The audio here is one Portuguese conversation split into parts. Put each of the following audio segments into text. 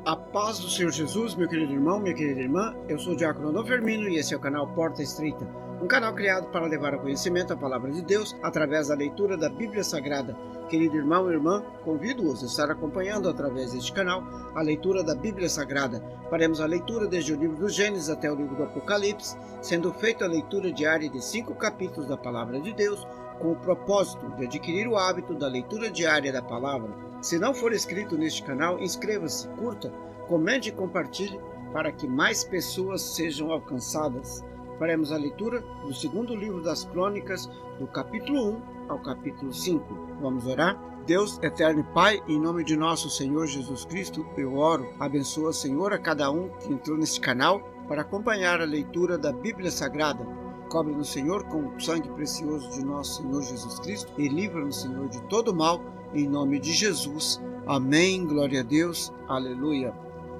A paz do Senhor Jesus, meu querido irmão, minha querida irmã. Eu sou o Diácono Adolfo Firmino e esse é o canal Porta Estreita, um canal criado para levar ao conhecimento a palavra de Deus através da leitura da Bíblia Sagrada. Querido irmão e irmã, convido-os a estar acompanhando através deste canal a leitura da Bíblia Sagrada. Faremos a leitura desde o livro do Gênesis até o livro do Apocalipse, sendo feita a leitura diária de 5 capítulos da palavra de Deus, com o propósito de adquirir o hábito da leitura diária da palavra. Se não for inscrito neste canal, inscreva-se, curta, comente e compartilhe para que mais pessoas sejam alcançadas. Faremos a leitura do segundo livro das Crônicas, do capítulo 1 ao capítulo 5. Vamos orar? Deus eterno e Pai, em nome de nosso Senhor Jesus Cristo, eu oro. Abençoa, Senhor, a cada um que entrou neste canal para acompanhar a leitura da Bíblia Sagrada. Cobre-nos, Senhor, com o sangue precioso de nosso Senhor Jesus Cristo e livra-nos, Senhor, de todo mal, em nome de Jesus. Amém. Glória a Deus. Aleluia.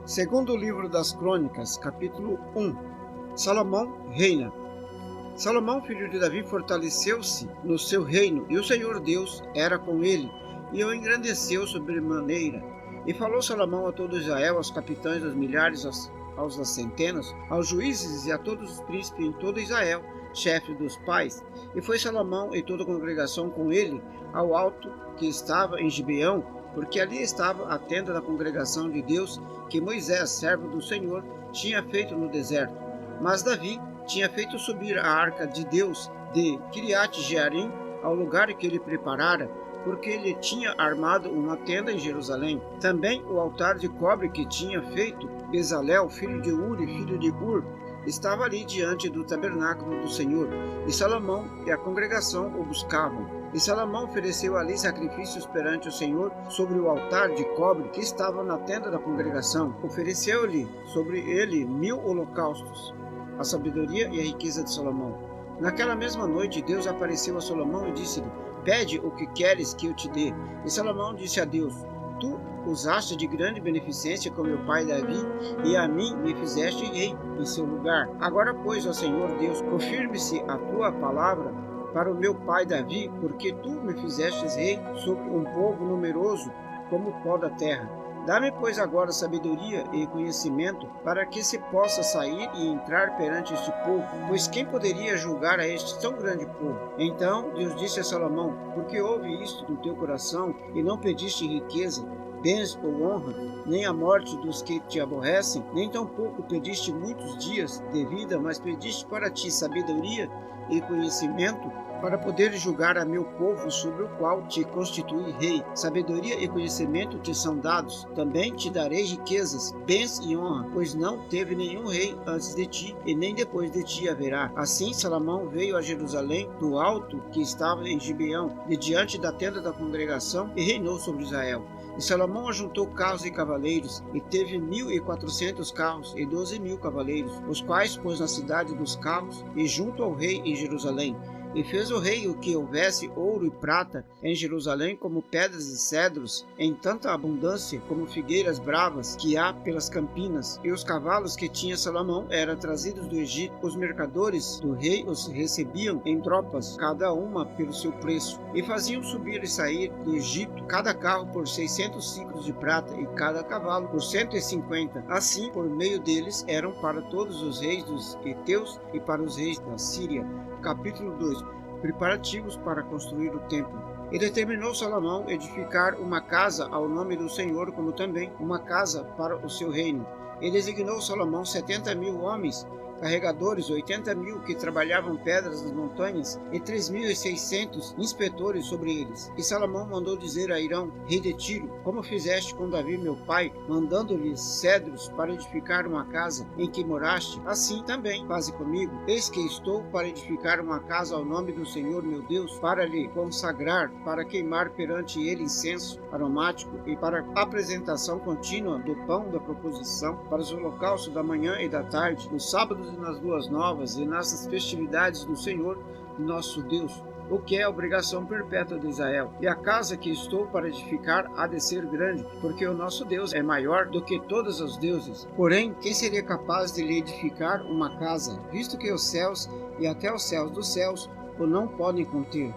Segundo livro das Crônicas, capítulo 1. Salomão reina. Salomão, filho de Davi, fortaleceu-se no seu reino, e o Senhor Deus era com ele, e o engrandeceu sobremaneira. E falou Salomão a todo Israel, aos capitães dos milhares, aos das centenas, aos juízes e a todos os príncipes em todo Israel, chefe dos pais. E foi Salomão e toda a congregação com ele ao alto que estava em Gibeão, porque ali estava a tenda da congregação de Deus, que Moisés, servo do Senhor, tinha feito no deserto. Mas Davi tinha feito subir a arca de Deus de Quiriate-Jearim ao lugar que ele preparara, porque ele tinha armado uma tenda em Jerusalém. Também o altar de cobre que tinha feito Bezalel, filho de Uri, filho de Ur, estava ali diante do tabernáculo do Senhor, e Salomão e a congregação o buscavam. E Salomão ofereceu ali sacrifícios perante o Senhor sobre o altar de cobre que estava na tenda da congregação. Ofereceu-lhe sobre ele 1000 holocaustos. A sabedoria e a riqueza de Salomão. Naquela mesma noite Deus apareceu a Salomão e disse-lhe: pede o que queres que eu te dê. E Salomão disse a Deus: tu usaste de grande beneficência com meu pai Davi, e a mim me fizeste rei em seu lugar. Agora, pois, ó Senhor Deus, confirme-se a tua palavra para o meu pai Davi, porque tu me fizestes rei sobre um povo numeroso como o pó da terra. Dá-me, pois, agora sabedoria e conhecimento, para que se possa sair e entrar perante este povo, pois quem poderia julgar a este tão grande povo? Então Deus disse a Salomão: porque houve isto no teu coração, e não pediste riqueza, bens ou honra, nem a morte dos que te aborrecem, nem tampouco pediste muitos dias de vida, mas pediste para ti sabedoria e conhecimento, para poder julgar a meu povo, sobre o qual te constituí rei. Sabedoria e conhecimento te são dados. Também te darei riquezas, bens e honra, pois não teve nenhum rei antes de ti, e nem depois de ti haverá. Assim Salomão veio a Jerusalém, do alto que estava em Gibeão, de diante da tenda da congregação, e reinou sobre Israel. E Salomão ajuntou carros e cavaleiros, e teve 1400 carros e 12.000 cavaleiros, os quais pôs na cidade dos carros e junto ao rei em Jerusalém. E fez o rei o que houvesse ouro e prata em Jerusalém, como pedras e cedros, em tanta abundância como figueiras bravas que há pelas campinas. E os cavalos que tinha Salomão eram trazidos do Egito. Os mercadores do rei os recebiam em tropas, cada uma pelo seu preço. E faziam subir e sair do Egito cada carro por 600 ciclos de prata, e cada cavalo por 150. Assim, por meio deles, eram para todos os reis dos heteus e para os reis da Síria. Capítulo 2. Preparativos para construir o templo. E determinou Salomão edificar uma casa ao nome do Senhor, como também uma casa para o seu reino. E designou Salomão 70.000 homens, carregadores, 80.000 que trabalhavam pedras das montanhas, e 3.600 inspetores sobre eles. E Salomão mandou dizer a Hirão, rei de Tiro: como fizeste com Davi meu pai, mandando-lhe cedros para edificar uma casa em que moraste, assim também faze comigo. Eis que estou para edificar uma casa ao nome do Senhor meu Deus, para lhe consagrar, para queimar perante ele incenso aromático, e para apresentação contínua do pão da proposição, para os holocaustos da manhã e da tarde, nos sábados e nas luas novas, e nas festividades do Senhor nosso Deus, o que é obrigação perpétua de Israel. E a casa que estou para edificar há de ser grande, porque o nosso Deus é maior do que todos os deuses. Porém, quem seria capaz de lhe edificar uma casa, visto que os céus e até os céus dos céus o não podem conter?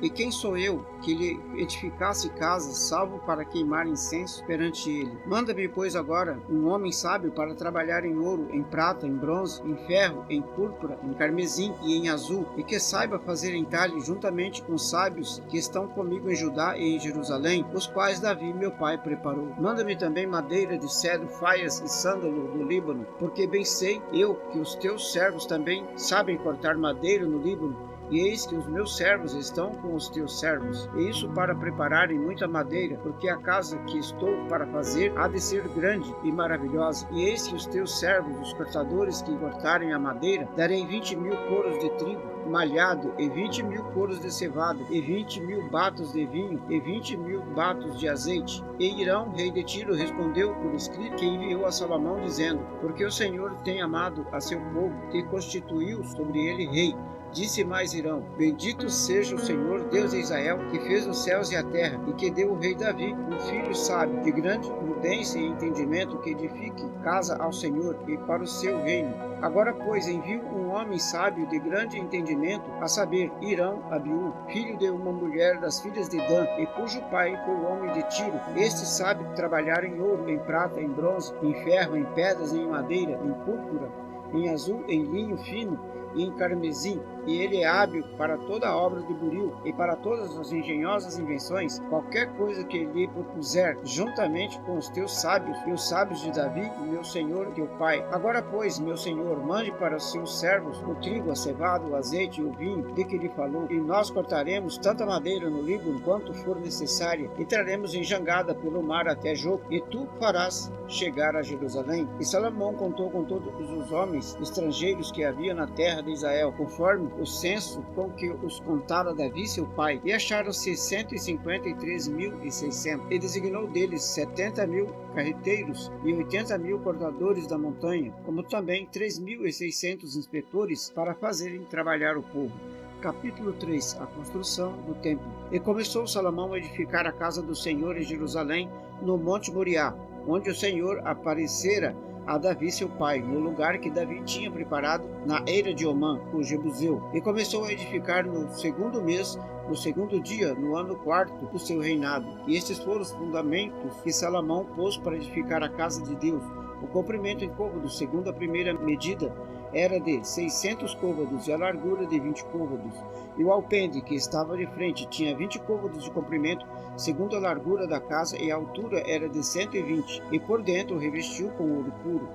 E quem sou eu que lhe edificasse casas, salvo para queimar incenso perante ele? Manda-me, pois, agora um homem sábio para trabalhar em ouro, em prata, em bronze, em ferro, em púrpura, em carmesim e em azul, e que saiba fazer entalhe juntamente com os sábios que estão comigo em Judá e em Jerusalém, os quais Davi meu pai preparou. Manda-me também madeira de cedro, faias e sândalo do Líbano, porque bem sei eu que os teus servos também sabem cortar madeira no Líbano, e eis que os meus servos estão com os teus servos, e isso para prepararem muita madeira, porque a casa que estou para fazer há de ser grande e maravilhosa. E eis que os teus servos, os cortadores que cortarem a madeira, darei 20.000 coros de trigo malhado, e 20.000 coros de cevada, e 20.000 batos de vinho, e 20.000 batos de azeite. E Hirão, rei de Tiro, respondeu por escrito que enviou a Salomão, dizendo: porque o Senhor tem amado a seu povo, e constituiu sobre ele rei. Disse mais Hirão: bendito seja o Senhor, Deus de Israel, que fez os céus e a terra, e que deu ao rei Davi um filho sábio, de grande prudência e entendimento, que edifique casa ao Senhor e para o seu reino. Agora, pois, envio um homem sábio de grande entendimento, a saber, Hirão Abiú, filho de uma mulher das filhas de Dan, e cujo pai foi o homem de Tiro. Este sabe trabalhar em ouro, em prata, em bronze, em ferro, em pedras, em madeira, em púrpura, em azul, em linho fino e em carmesim, e ele é hábil para toda a obra de buril e para todas as engenhosas invenções. Qualquer coisa que lhe propuser, juntamente com os teus sábios e os sábios de Davi, meu senhor teu pai. Agora, pois, meu senhor, mande para os seus servos o trigo, a cevada, o azeite e o vinho de que lhe falou, e nós cortaremos tanta madeira no Líbano quanto for necessária, e traremos em jangada pelo mar até Jope, e tu farás chegar a Jerusalém. E Salomão contou com todos os homens estrangeiros que havia na terra de Israel, conforme o censo com que os contara Davi seu pai, e acharam-se 153.600, e designou deles 70.000 carreteiros e 80.000 cortadores da montanha, como também 3.600 inspetores para fazerem trabalhar o povo. Capítulo 3. A construção do templo. E começou Salomão a edificar a casa do Senhor em Jerusalém, no monte Moriá, onde o Senhor aparecera a Davi seu pai, no lugar que Davi tinha preparado na eira de Omã, o Jebuseu, e começou a edificar no segundo mês, no segundo dia, no ano quarto do seu reinado. E estes foram os fundamentos que Salomão pôs para edificar a casa de Deus. O comprimento em côvados, segundo a primeira medida, era de 600 côvados, e a largura de 20 côvados. E o alpendre que estava de frente tinha 20 côvados de comprimento, segundo a largura da casa, e a altura era de 120, e por dentro revestiu com ouro puro.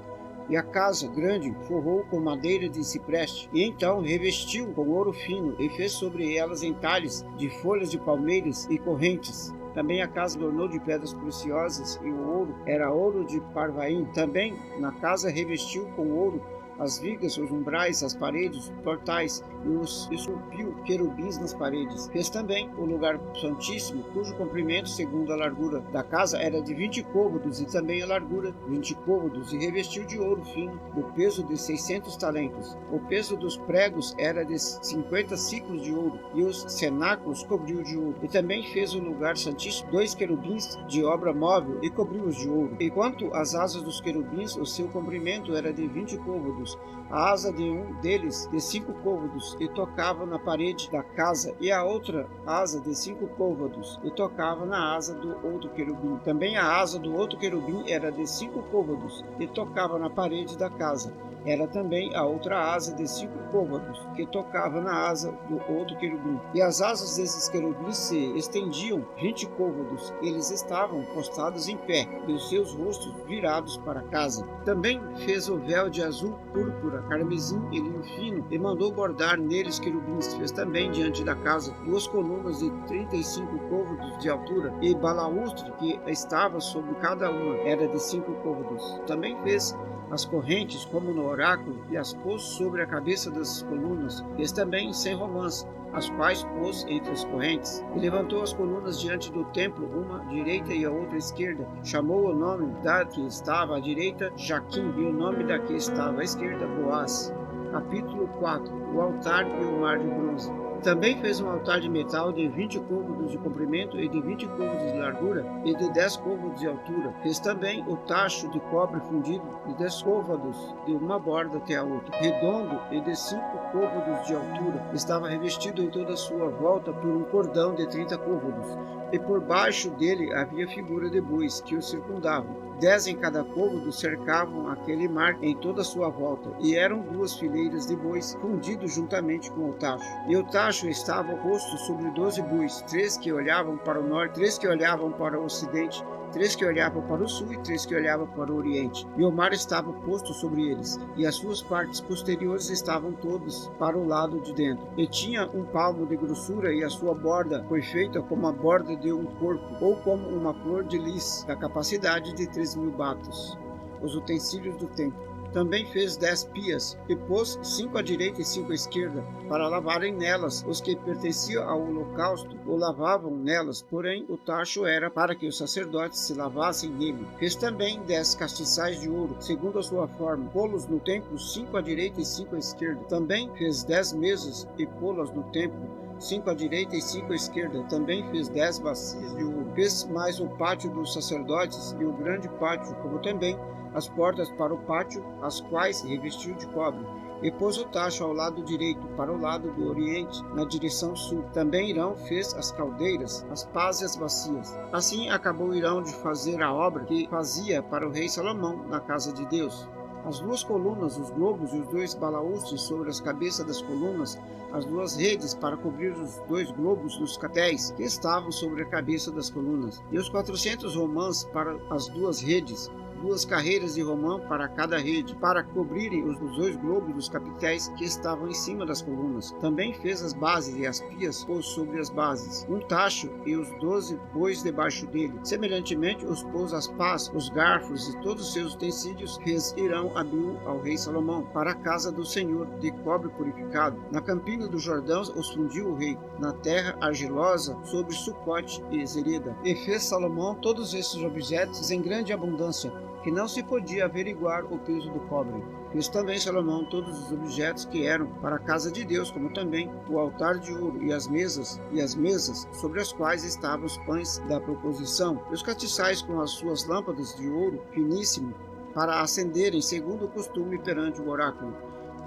E a casa grande forrou com madeira de cipreste, e então revestiu com ouro fino, e fez sobre elas entalhes de folhas de palmeiras e correntes. Também a casa adornou de pedras preciosas, e o ouro era ouro de Parvaim. Também na casa revestiu com ouro as vigas, os umbrais, as paredes, os portais, e os esculpiu querubins nas paredes. Fez também o lugar santíssimo, cujo comprimento, segundo a largura da casa, era de 20 côvados, e também a largura 20 côvados, e revestiu de ouro fino, do peso de 600 talentos. O peso dos pregos era de 50 ciclos de ouro, e os cenáculos cobriu de ouro. E também fez o lugar santíssimo 2 querubins de obra móvel, e cobriu-os de ouro. E quanto às asas dos querubins, o seu comprimento era de 20 côvados, a asa de um deles de 5 côvados, e tocava na parede da casa, e a outra asa de 5 côvados, e tocava na asa do outro querubim. Também a asa do outro querubim era de 5 côvados, e tocava na parede da casa. Era também a outra asa de 5 côvados, que tocava na asa do outro querubim. E as asas desses querubins se estendiam 20 côvados. Eles estavam postados em pé, e os seus rostos virados para a casa. Também fez o véu de azul, púrpura, carmesim e linho fino, e mandou bordar neles querubins. Fez também diante da casa 2 colunas de 35 côvados de altura, e balaústre que estava sobre cada uma era de 5 côvados. Também fez as correntes como no oráculo, e as pôs sobre a cabeça das colunas. Fez também 100 romãs, as quais pôs entre as correntes. E levantou as colunas diante do templo, uma à direita e a outra à esquerda. Chamou o nome da que estava à direita Jaquim, e o nome da que estava à esquerda Boaz. Capítulo 4. O altar e o mar de bronze. Também fez um altar de metal de 20 côvados de comprimento e de 20 côvados de largura e de 10 côvados de altura. Fez também o tacho de cobre fundido de 10 côvados de uma borda até a outra, redondo e de 5 côvados de altura, estava revestido em toda a sua volta por um cordão de 30 côvados, e por baixo dele havia figura de bois que o circundavam. 10 em cada côvado cercavam aquele mar em toda a sua volta, e eram 2 fileiras de bois fundidos juntamente com o tacho. E o tacho estava posto sobre 12 bois, 3 que olhavam para o norte, 3 que olhavam para o ocidente, 3 que olhavam para o sul e 3 que olhavam para o oriente. E o mar estava posto sobre eles, e as suas partes posteriores estavam todas para o lado de dentro. E tinha 1 palmo de grossura, e a sua borda foi feita como a borda de um corpo, ou como uma flor de lis, da capacidade de 3.000 batos. Os utensílios do templo. Também fez 10 pias, e pôs 5 à direita e 5 à esquerda, para lavarem nelas. Os que pertenciam ao holocausto o lavavam nelas, porém o tacho era para que os sacerdotes se lavassem nele. Fez também 10 castiçais de ouro, segundo a sua forma, pô-los no templo, 5 à direita e 5 à esquerda. Também fez 10 mesas, e pô-las no templo, 5 à direita e 5 à esquerda. Também fez 10 bacias de ouro. Fez mais o pátio dos sacerdotes e o grande pátio, como também as portas para o pátio, as quais revestiu de cobre. E pôs o tacho ao lado direito, para o lado do oriente, na direção sul. Também Irão fez as caldeiras, as pás e as bacias. Assim acabou Irão de fazer a obra que fazia para o rei Salomão na casa de Deus. As 2 colunas, os globos e os 2 balaústres sobre as cabeças das colunas, as 2 redes para cobrir os 2 globos dos catéis que estavam sobre a cabeça das colunas, e os 400 romãs para as 2 redes, 2 carreiras de romã para cada rede, para cobrirem os 2 globos dos capitéis que estavam em cima das colunas. Também fez as bases e as pias pôs sobre as bases, um tacho e os 12 bois debaixo dele. Semelhantemente, os pôs as pás, os garfos e todos os seus utensílios fez Irão Abiú ao rei Salomão, para a casa do Senhor, de cobre purificado. Na campina do Jordão os fundiu o rei, na terra argilosa, sobre Sucote e Zereda. E fez Salomão todos esses objetos em grande abundância, que não se podia averiguar o peso do cobre. Fez também Salomão todos os objetos que eram para a casa de Deus, como também o altar de ouro e as mesas sobre as quais estavam os pães da proposição, e os castiçais com as suas lâmpadas de ouro finíssimo, para acenderem segundo o costume perante o oráculo.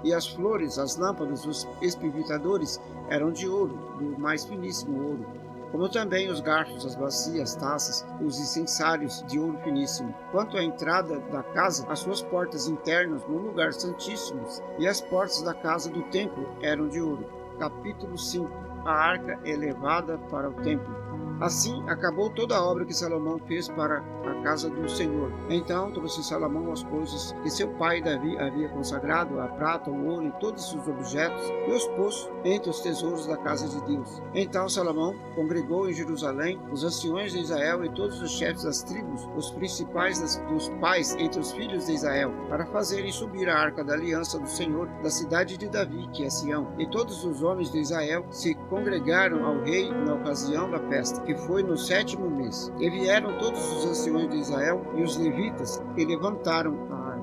E as flores, as lâmpadas, os espivitadores eram de ouro, do mais finíssimo ouro, como também os garfos, as bacias, taças, os incensários de ouro finíssimo. Quanto à entrada da casa, as suas portas internas no lugar santíssimo e as portas da casa do templo eram de ouro. Capítulo 5. A arca elevada para o templo. Assim acabou toda a obra que Salomão fez para a casa do Senhor. Então trouxe Salomão as coisas que seu pai Davi havia consagrado, a prata, o ouro e todos os objetos, e os pôs entre os tesouros da casa de Deus. Então Salomão congregou em Jerusalém os anciões de Israel e todos os chefes das tribos, os principais dos pais entre os filhos de Israel, para fazerem subir a arca da aliança do Senhor da cidade de Davi, que é Sião. E todos os homens de Israel se congregaram ao rei na ocasião da festa, que foi no 7º mês. E vieram todos os anciões de Israel e os levitas, e levantaram a arca.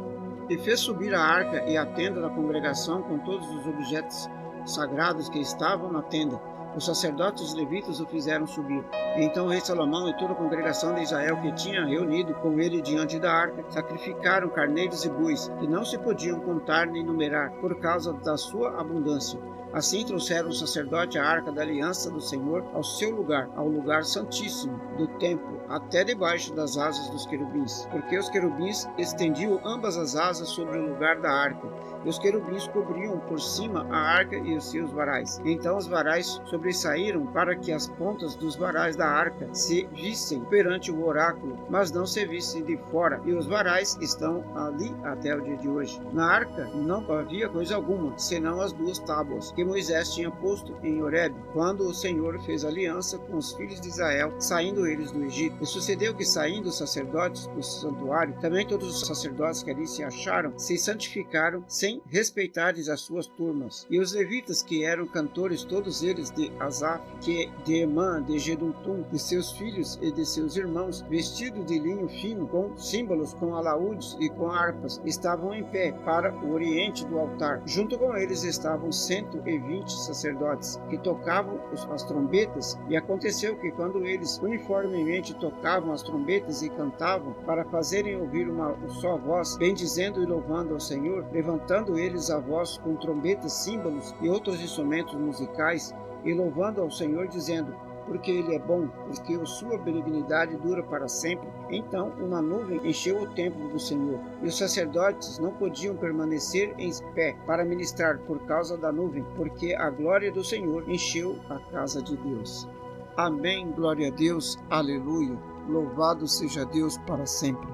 E fez subir a arca e a tenda da congregação com todos os objetos sagrados que estavam na tenda. Os sacerdotes e os levitas o fizeram subir. E então o rei Salomão e toda a congregação de Israel que tinha reunido com ele diante da arca, sacrificaram carneiros e bois, que não se podiam contar nem numerar, por causa da sua abundância. Assim trouxeram o sacerdote a arca da aliança do Senhor ao seu lugar, ao lugar santíssimo do templo, até debaixo das asas dos querubins, porque os querubins estendiam ambas as asas sobre o lugar da arca, e os querubins cobriam por cima a arca e os seus varais. Então os varais sobressaíram para que as pontas dos varais da arca se vissem perante o oráculo, mas não se vissem de fora, e os varais estão ali até o dia de hoje. Na arca não havia coisa alguma, senão as 2 tábuas que Moisés tinha posto em Horebe, quando o Senhor fez aliança com os filhos de Israel, saindo eles do Egito. E sucedeu que, saindo os sacerdotes do santuário, também todos os sacerdotes que ali se acharam, se santificaram, sem respeitarem as suas turmas. E os levitas, que eram cantores, todos eles de de Asaf, de Emã, de Jedutum, de seus filhos e de seus irmãos, vestidos de linho fino, com símbolos, com alaúdes e com harpas, estavam em pé para o oriente do altar. Junto com eles estavam 120 sacerdotes, que tocavam as trombetas, e aconteceu que quando eles uniformemente tocavam as trombetas e cantavam, para fazerem ouvir uma só voz, bendizendo e louvando ao Senhor, levantando eles a voz com trombetas, símbolos e outros instrumentos musicais, e louvando ao Senhor, dizendo: porque Ele é bom, porque a sua benignidade dura para sempre. Então uma nuvem encheu o templo do Senhor, e os sacerdotes não podiam permanecer em pé para ministrar por causa da nuvem, porque a glória do Senhor encheu a casa de Deus. Amém, glória a Deus, aleluia, louvado seja Deus para sempre.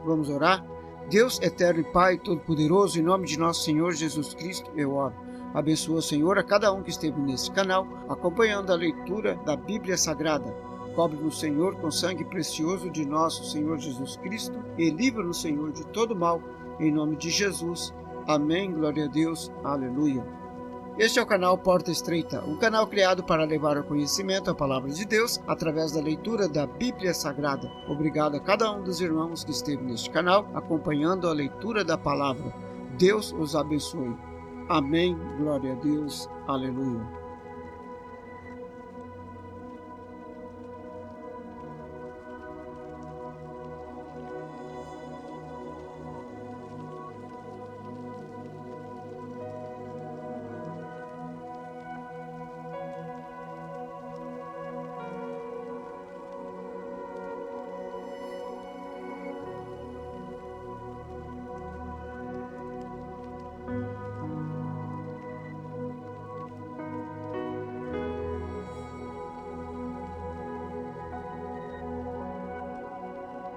Vamos orar? Deus eterno e Pai todo-poderoso, em nome de nosso Senhor Jesus Cristo, eu oro. Abençoa, Senhor, a cada um que esteve nesse canal, acompanhando a leitura da Bíblia Sagrada. Cobre-nos, Senhor, com sangue precioso de nosso Senhor Jesus Cristo e livra-nos, Senhor, de todo mal, em nome de Jesus. Amém, glória a Deus, aleluia. Este é o canal Porta Estreita, um canal criado para levar ao conhecimento a palavra de Deus através da leitura da Bíblia Sagrada. Obrigado a cada um dos irmãos que esteve neste canal, acompanhando a leitura da palavra. Deus os abençoe. Amém, glória a Deus, aleluia.